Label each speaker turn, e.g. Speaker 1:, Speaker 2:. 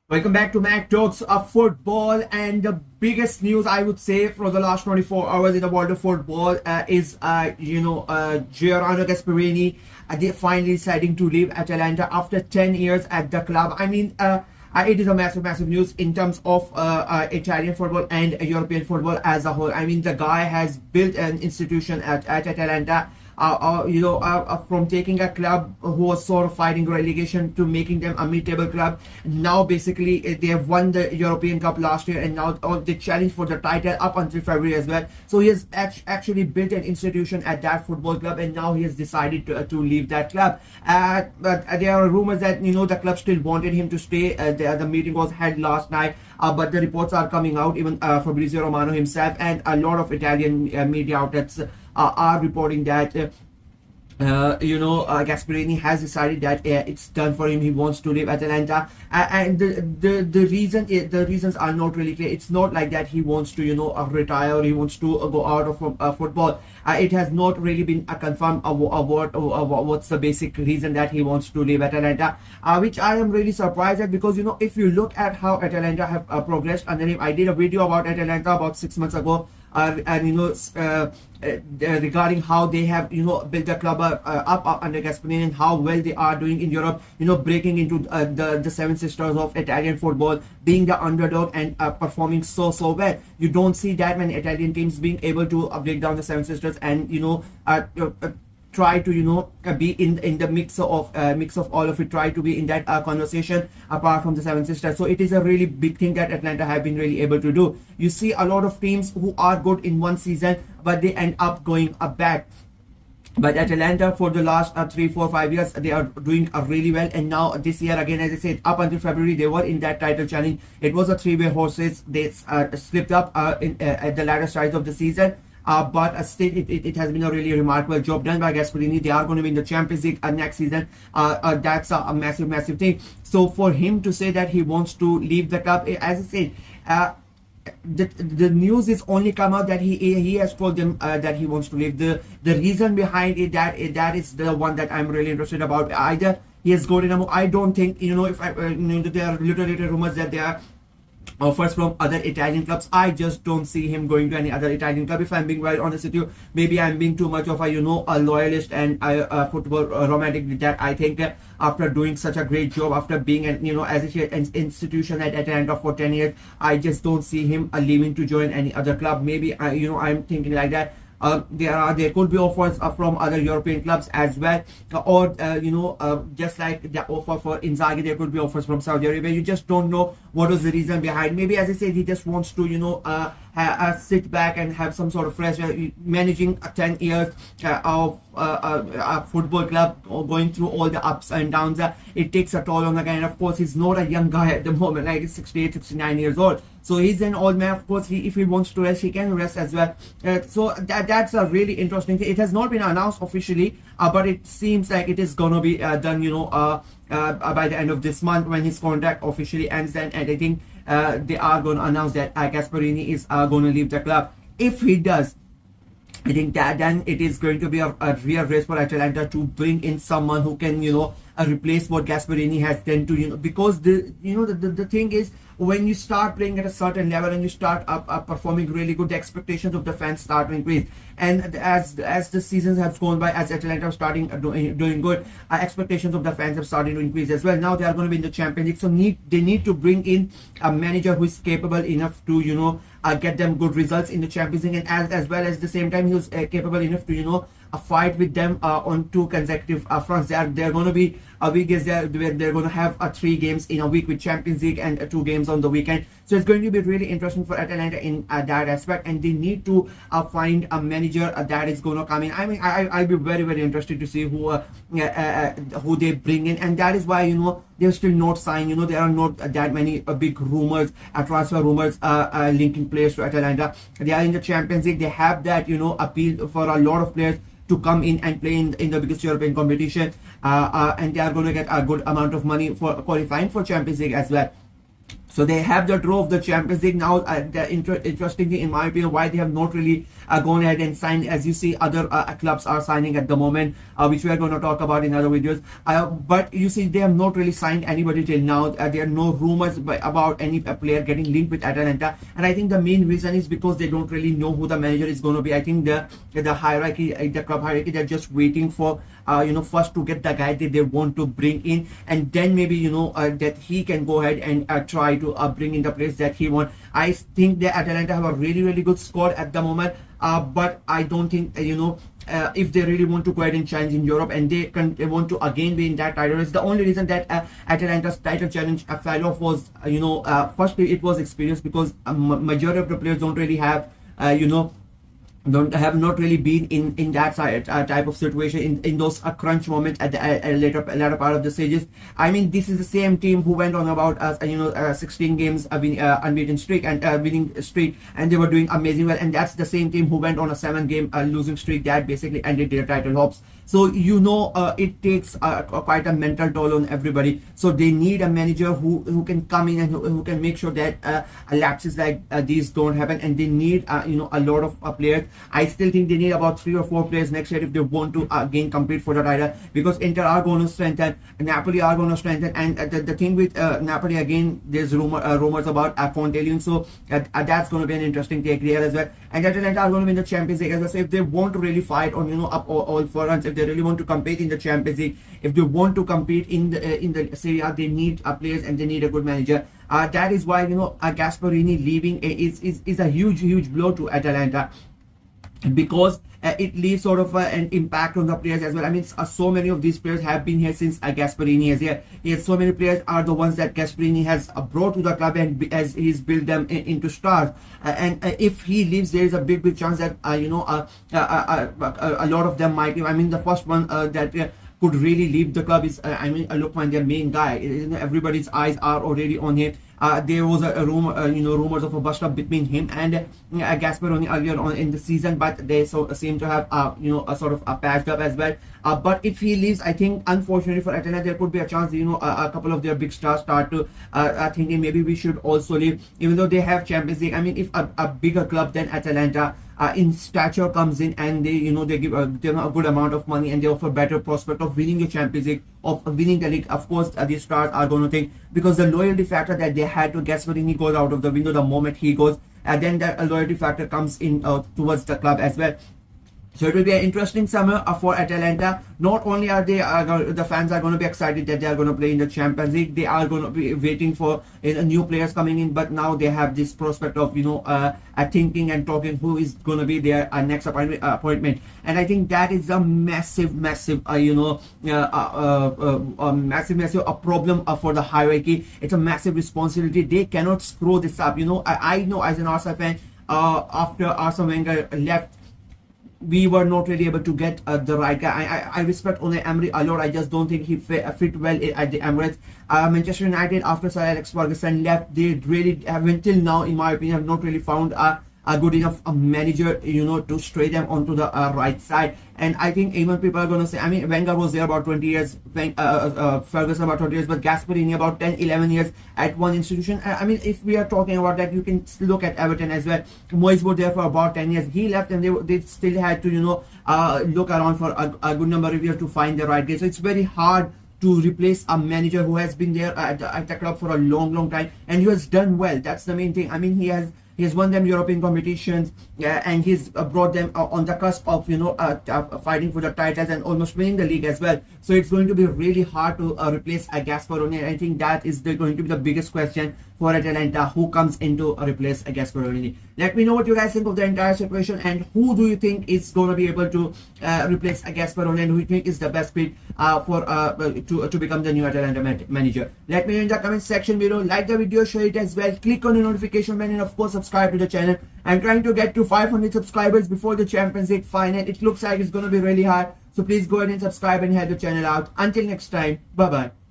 Speaker 1: Welcome back to Mac Talks of Football, and the biggest news I would say for the last 24 hours in the world of football is Gianni Gasperini. They finally deciding to leave Atalanta after 10 years at the club. It is a massive news in terms of Italian football and European football as a whole. I mean, the guy has built an institution at Atalanta. From taking a club who was sort of fighting relegation to making them a mid-table club. Now, basically, they have won the European Cup last year, and now they challenge for the title up until February as well. So he has actually built an institution at that football club, and now he has decided to leave that club. But there are rumors that the club still wanted him to stay. The meeting was held last night. But the reports are coming out, even Fabrizio Romano himself and a lot of Italian media outlets are reporting that Gasperini has decided that it's done for him. He wants to leave Atalanta, and the reasons are not really clear. It's not like that he wants to retire or he wants to go out of football. It has not really been confirmed what's the basic reason that he wants to leave Atalanta, which I am really surprised at, because if you look at how Atalanta have progressed under him. I did a video about Atalanta about 6 months ago, regarding how they have built the club up under Gasperini and how well they are doing in Europe, breaking into the Seven Sisters of Italian football, being the underdog and performing so well. You don't see that many Italian teams being able to break down the Seven Sisters and try to be in the mix of all of it, try to be in that conversation apart from the Seven Sisters. So it is a really big thing that Atlanta have been really able to do. You see a lot of teams who are good in one season, but they end up going back. But Atalanta, for the last 3, 4, 5 years, they are doing really well. And now this year, again, as I said, up until February, they were in that title challenge. It was a three-way horses. They slipped up at the latter side of the season. But still, it has been a really remarkable job done by Gasperini. They are going to win the Champions League next season. That's a massive thing. So for him to say that he wants to leave the club, as I said, the news is only come out that he has told them that he wants to leave. The reason behind it, that is the one that I'm really interested about. Either he has got enough. I don't think if there are little rumors that there are offers from other Italian clubs. I just don't see him going to any other Italian club. If I'm being very honest with you, maybe I'm being too much of a loyalist and a football romantic with that. I think that after doing such a great job, after being as an institution at Atalanta for 10 years, I just don't see him leaving to join any other club. Maybe I'm thinking like that. There could be offers from other European clubs as well, or just like the offer for Inzaghi, there could be offers from Saudi Arabia. You just don't know what was the reason behind. Maybe, as I said, he just wants to sit back and have some sort of fresh managing 10 years of a football club, going through all the ups and downs. It takes a toll on the guy, and of course he's not a young guy at the moment, like he's 68, 69 years old. So he's an old man. Of course, if he wants to rest, he can rest as well. So that's a really interesting thing. It has not been announced officially, but it seems like it is gonna be done by the end of this month, when his contract officially ends. Then, and I think they are going to announce that Gasperini is going to leave the club. If he does, I think that then it is going to be a real race for Atalanta to bring in someone who can replace what Gasperini has done to because the thing is, when you start playing at a certain level and you start performing really good, the expectations of the fans start to increase. And as the seasons have gone by, as Atalanta are starting doing good, expectations of the fans have started to increase as well. Now they are going to be in the Champions League, so they need to bring in a manager who is capable enough to get them good results in the Champions League, and as well as the same time he was capable enough to fight with them on 2 consecutive fronts. They're going to be a week is they're going to have 3 games in a week with Champions League and 2 games on the weekend. So it's going to be really interesting for Atalanta in that aspect, and they need to find a manager that is going to come in. I mean, I'll be very interested to see who they bring in, and that is why they're still not signed. There are not that many big rumors, transfer rumors linking players to Atalanta. They are in the Champions League. They have that appeal for a lot of players to come in and play in the biggest European competition, and they are going to get a good amount of money for qualifying for Champions League as well. So they have the draw of the Champions League now. The interesting thing, in my opinion, why they have not really gone ahead and signed, as you see, other clubs are signing at the moment, which we are going to talk about in other videos. But you see, they have not really signed anybody till now. There are no rumors about any player getting linked with Atalanta, and I think the main reason is because they don't really know who the manager is going to be. I think the hierarchy, the club hierarchy, they're just waiting for first to get the guy that they want to bring in, and then maybe that he can go ahead and try to bring in the players that he wants. I think that Atalanta have a really good squad at the moment, but I don't think if they really want to go ahead and challenge in Europe, and they want to again be in that title race. The only reason that Atalanta's title challenge fell off was firstly it was experience, because majority of the players don't really have not really been in that type of situation in those crunch moments at the later part of the stages. I mean, this is the same team who went on about 16 games unbeaten streak and winning streak, and they were doing amazing well, and that's the same team who went on a 7-game losing streak that basically ended their title hopes. So it takes quite a mental toll on everybody. So they need a manager who can come in and who can make sure that lapses like these don't happen, and they need a lot of players. I still think they need about 3 or 4 players next year if they want to again compete for the title, because Inter are going to strengthen, Napoli are going to strengthen, and the thing with Napoli, again, there's rumors about Conte leaving, so that's going to be an interesting take there as well. And Atalanta are going to win the Champions League as well. So if they want to really fight on up all fronts, if they really want to compete in the Champions League, if they want to compete in the Serie A, they need players and they need a good manager. That is why Gasperini leaving is a huge blow to Atalanta, because it leaves sort of an impact on the players as well. I mean, so many of these players have been here since Gasperini is here. So many players are the ones that Gasperini has brought to the club, and as he's built them into stars. And if he leaves, there is a big chance that a lot of them might leave. I mean, the first one that could really leave the club is Lookman, their main guy. Everybody's eyes are already on him. There was a rumor, rumors of a bust up between him and Gasperini earlier on in the season, but they seem to have a sort of patched up as well. But if he leaves, I think unfortunately for Atalanta, there could be a chance a couple of their big stars start to thinking maybe we should also leave, even though they have Champions League. I mean, if a bigger club than Atalanta in stature comes in and they give them a good amount of money and they offer better prospect of winning the Champions League, of winning the league, of course these stars are going to think, because the loyalty factor that they had to Gasperini goes out of the window the moment he goes, and then that loyalty factor comes in towards the club as well. So it will be an interesting summer for Atalanta. Not only are they the fans are going to be excited that they are going to play in the Champions League, they are going to be waiting for new players coming in, but now they have this prospect of thinking and talking who is going to be their next appointment. And I think that is a massive problem for the hierarchy. It's a massive responsibility. They cannot screw this up. I know as an Arsenal fan, after Arsene Wenger left, we were not really able to get the right guy. I respect Unai Emery a lot. I just don't think he fit well at the Emirates. Manchester United, after Sir Alex Ferguson left, they really have, until now, in my opinion, have not really found a good enough manager, to stray them onto the right side. And I think even people are going to say, I mean, Wenger was there about 20 years, Ferguson about 20 years, but Gasperini about 10, 11 years at one institution. I mean, if we are talking about that, you can look at Everton as well. Moyes was there for about 10 years. He left and they still had to, look around for a good number of years to find the right guy. So it's very hard to replace a manager who has been there at the club for a long time, and he has done well. That's the main thing. I mean, he has won them European competitions, and he's brought them on the cusp of fighting for the titles and almost winning the league as well. So it's going to be really hard to replace Gasperini. I think that is going to be the biggest question for Atalanta, who comes in to replace Gasperini. Let me know what you guys think of the entire situation, and who do you think is going to be able to replace Gasperini, and who you think is the best fit to become the new Atalanta manager. Let me know in the comment section below. Like the video, share it as well, click on the notification bell, and of course subscribe to the channel. I'm trying to get to 500 subscribers before the Champions League final. It looks like it's going to be really hard, so please go ahead and subscribe and help the channel out. Until next time, bye bye.